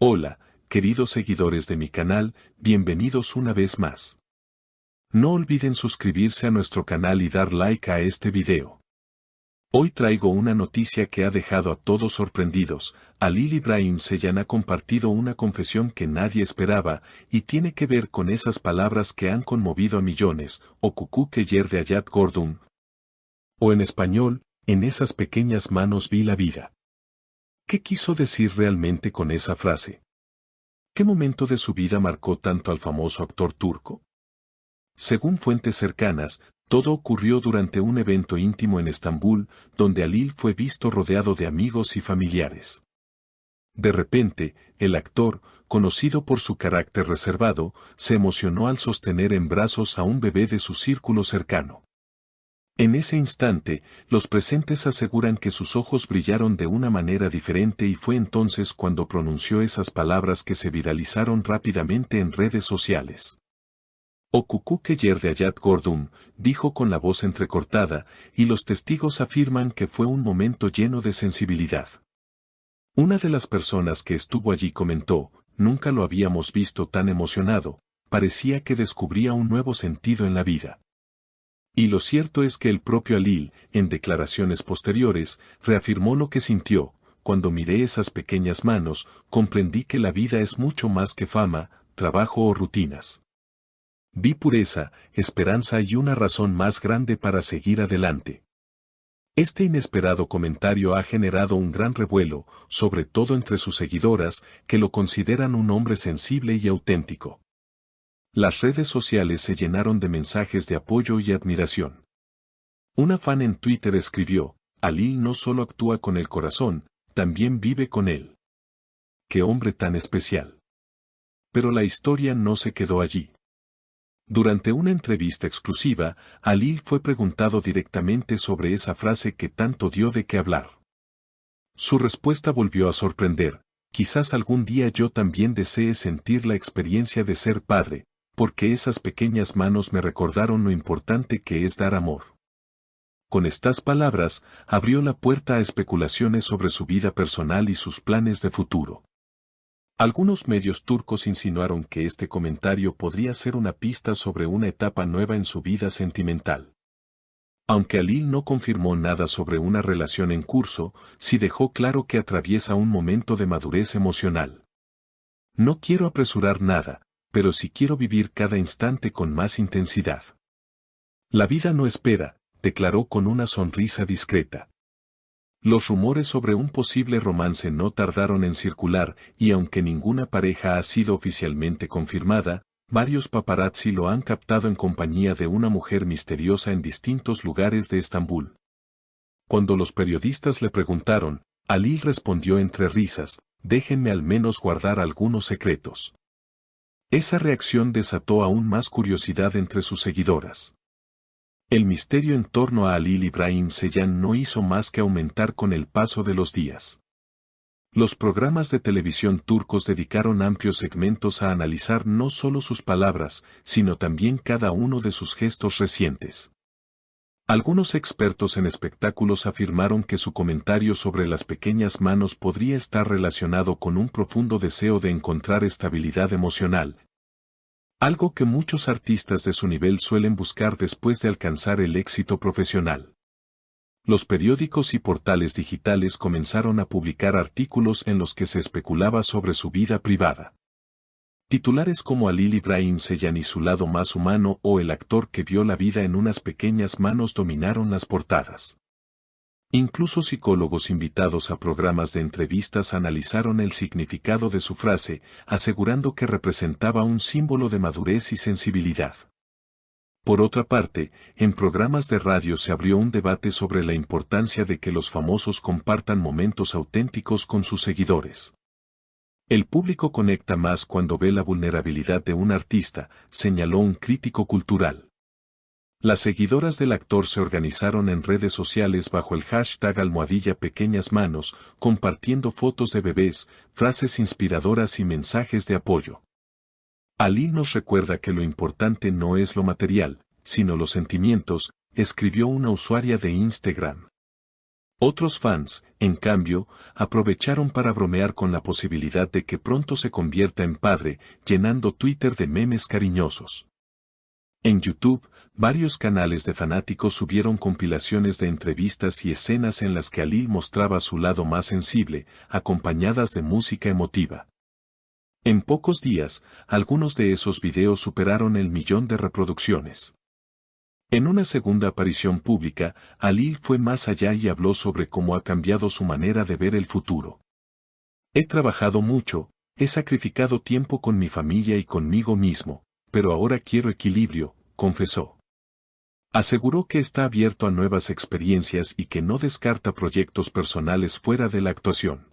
Hola, queridos seguidores de mi canal, bienvenidos una vez más. No olviden suscribirse a nuestro canal y dar like a este video. Hoy traigo una noticia que ha dejado a todos sorprendidos. Halil İbrahim Ceylan ha compartido una confesión que nadie esperaba, y tiene que ver con esas palabras que han conmovido a millones, o Cucú que yerde Hayat Gördüm. O en español, en esas pequeñas manos vi la vida. ¿Qué quiso decir realmente con esa frase? ¿Qué momento de su vida marcó tanto al famoso actor turco? Según fuentes cercanas, todo ocurrió durante un evento íntimo en Estambul, donde Halil fue visto rodeado de amigos y familiares. De repente, el actor, conocido por su carácter reservado, se emocionó al sostener en brazos a un bebé de su círculo cercano. En ese instante, los presentes aseguran que sus ojos brillaron de una manera diferente y fue entonces cuando pronunció esas palabras que se viralizaron rápidamente en redes sociales. O Cucú que yerde Hayat Gördüm, dijo con la voz entrecortada, y los testigos afirman que fue un momento lleno de sensibilidad. Una de las personas que estuvo allí comentó, nunca lo habíamos visto tan emocionado, parecía que descubría un nuevo sentido en la vida. Y lo cierto es que el propio Halil, en declaraciones posteriores, reafirmó lo que sintió: cuando miré esas pequeñas manos, comprendí que la vida es mucho más que fama, trabajo o rutinas. Vi pureza, esperanza y una razón más grande para seguir adelante. Este inesperado comentario ha generado un gran revuelo, sobre todo entre sus seguidoras, que lo consideran un hombre sensible y auténtico. Las redes sociales se llenaron de mensajes de apoyo y admiración. Una fan en Twitter escribió: Halil no solo actúa con el corazón, también vive con él. ¡Qué hombre tan especial! Pero la historia no se quedó allí. Durante una entrevista exclusiva, Halil fue preguntado directamente sobre esa frase que tanto dio de qué hablar. Su respuesta volvió a sorprender: quizás algún día yo también desee sentir la experiencia de ser padre, porque esas pequeñas manos me recordaron lo importante que es dar amor. Con estas palabras, abrió la puerta a especulaciones sobre su vida personal y sus planes de futuro. Algunos medios turcos insinuaron que este comentario podría ser una pista sobre una etapa nueva en su vida sentimental. Aunque Halil no confirmó nada sobre una relación en curso, sí dejó claro que atraviesa un momento de madurez emocional. No quiero apresurar nada, pero sí quiero vivir cada instante con más intensidad. La vida no espera, declaró con una sonrisa discreta. Los rumores sobre un posible romance no tardaron en circular, y aunque ninguna pareja ha sido oficialmente confirmada, varios paparazzi lo han captado en compañía de una mujer misteriosa en distintos lugares de Estambul. Cuando los periodistas le preguntaron, Halil respondió entre risas: déjenme al menos guardar algunos secretos. Esa reacción desató aún más curiosidad entre sus seguidoras. El misterio en torno a Halil İbrahim Ceylan no hizo más que aumentar con el paso de los días. Los programas de televisión turcos dedicaron amplios segmentos a analizar no solo sus palabras, sino también cada uno de sus gestos recientes. Algunos expertos en espectáculos afirmaron que su comentario sobre las pequeñas manos podría estar relacionado con un profundo deseo de encontrar estabilidad emocional, algo que muchos artistas de su nivel suelen buscar después de alcanzar el éxito profesional. Los periódicos y portales digitales comenzaron a publicar artículos en los que se especulaba sobre su vida privada. Titulares como Halil İbrahim Ceylan y su lado más humano o el actor que vio la vida en unas pequeñas manos dominaron las portadas. Incluso psicólogos invitados a programas de entrevistas analizaron el significado de su frase, asegurando que representaba un símbolo de madurez y sensibilidad. Por otra parte, en programas de radio se abrió un debate sobre la importancia de que los famosos compartan momentos auténticos con sus seguidores. El público conecta más cuando ve la vulnerabilidad de un artista, señaló un crítico cultural. Las seguidoras del actor se organizaron en redes sociales bajo el hashtag #pequeñas manos, compartiendo fotos de bebés, frases inspiradoras y mensajes de apoyo. Halil nos recuerda que lo importante no es lo material, sino los sentimientos, escribió una usuaria de Instagram. Otros fans, en cambio, aprovecharon para bromear con la posibilidad de que pronto se convierta en padre, llenando Twitter de memes cariñosos. En YouTube, varios canales de fanáticos subieron compilaciones de entrevistas y escenas en las que Halil mostraba su lado más sensible, acompañadas de música emotiva. En pocos días, algunos de esos videos superaron el 1.000.000 de reproducciones. En una segunda aparición pública, Halil fue más allá y habló sobre cómo ha cambiado su manera de ver el futuro. He trabajado mucho, he sacrificado tiempo con mi familia y conmigo mismo, pero ahora quiero equilibrio, confesó. Aseguró que está abierto a nuevas experiencias y que no descarta proyectos personales fuera de la actuación.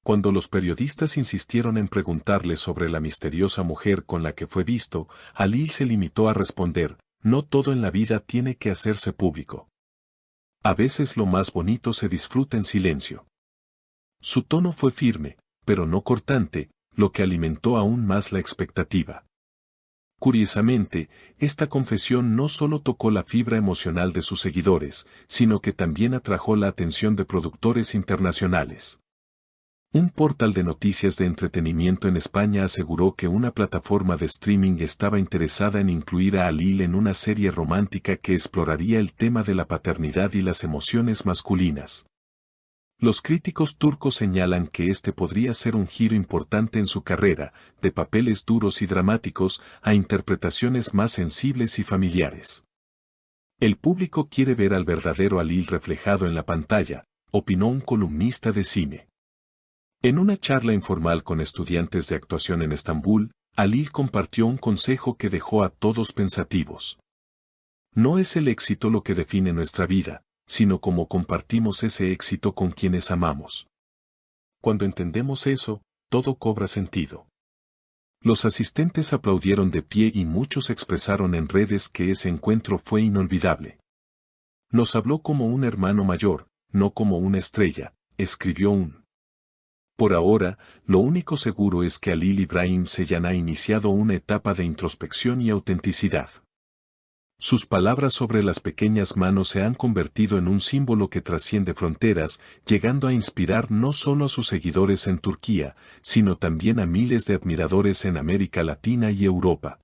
Cuando los periodistas insistieron en preguntarle sobre la misteriosa mujer con la que fue visto, Halil se limitó a responder: no todo en la vida tiene que hacerse público. A veces lo más bonito se disfruta en silencio. Su tono fue firme, pero no cortante, lo que alimentó aún más la expectativa. Curiosamente, esta confesión no solo tocó la fibra emocional de sus seguidores, sino que también atrajo la atención de productores internacionales. Un portal de noticias de entretenimiento en España aseguró que una plataforma de streaming estaba interesada en incluir a Halil en una serie romántica que exploraría el tema de la paternidad y las emociones masculinas. Los críticos turcos señalan que este podría ser un giro importante en su carrera, de papeles duros y dramáticos a interpretaciones más sensibles y familiares. El público quiere ver al verdadero Halil reflejado en la pantalla, opinó un columnista de cine. En una charla informal con estudiantes de actuación en Estambul, Halil compartió un consejo que dejó a todos pensativos. No es el éxito lo que define nuestra vida, sino cómo compartimos ese éxito con quienes amamos. Cuando entendemos eso, todo cobra sentido. Los asistentes aplaudieron de pie y muchos expresaron en redes que ese encuentro fue inolvidable. Nos habló como un hermano mayor, no como una estrella, escribió un. Por ahora, lo único seguro es que Halil Ibrahim Ceylan ha iniciado una etapa de introspección y autenticidad. Sus palabras sobre las pequeñas manos se han convertido en un símbolo que trasciende fronteras, llegando a inspirar no solo a sus seguidores en Turquía, sino también a miles de admiradores en América Latina y Europa.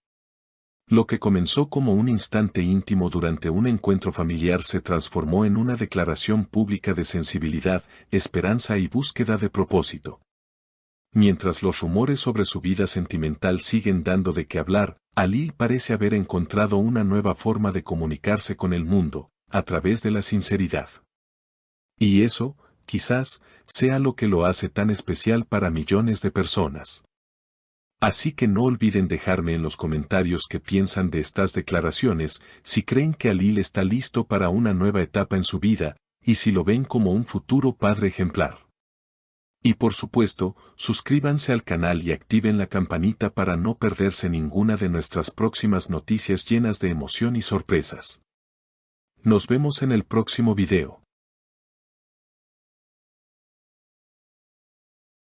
Lo que comenzó como un instante íntimo durante un encuentro familiar se transformó en una declaración pública de sensibilidad, esperanza y búsqueda de propósito. Mientras los rumores sobre su vida sentimental siguen dando de qué hablar, Halil parece haber encontrado una nueva forma de comunicarse con el mundo, a través de la sinceridad. Y eso, quizás, sea lo que lo hace tan especial para millones de personas. Así que no olviden dejarme en los comentarios qué piensan de estas declaraciones, si creen que Halil está listo para una nueva etapa en su vida, y si lo ven como un futuro padre ejemplar. Y por supuesto, suscríbanse al canal y activen la campanita para no perderse ninguna de nuestras próximas noticias llenas de emoción y sorpresas. Nos vemos en el próximo video.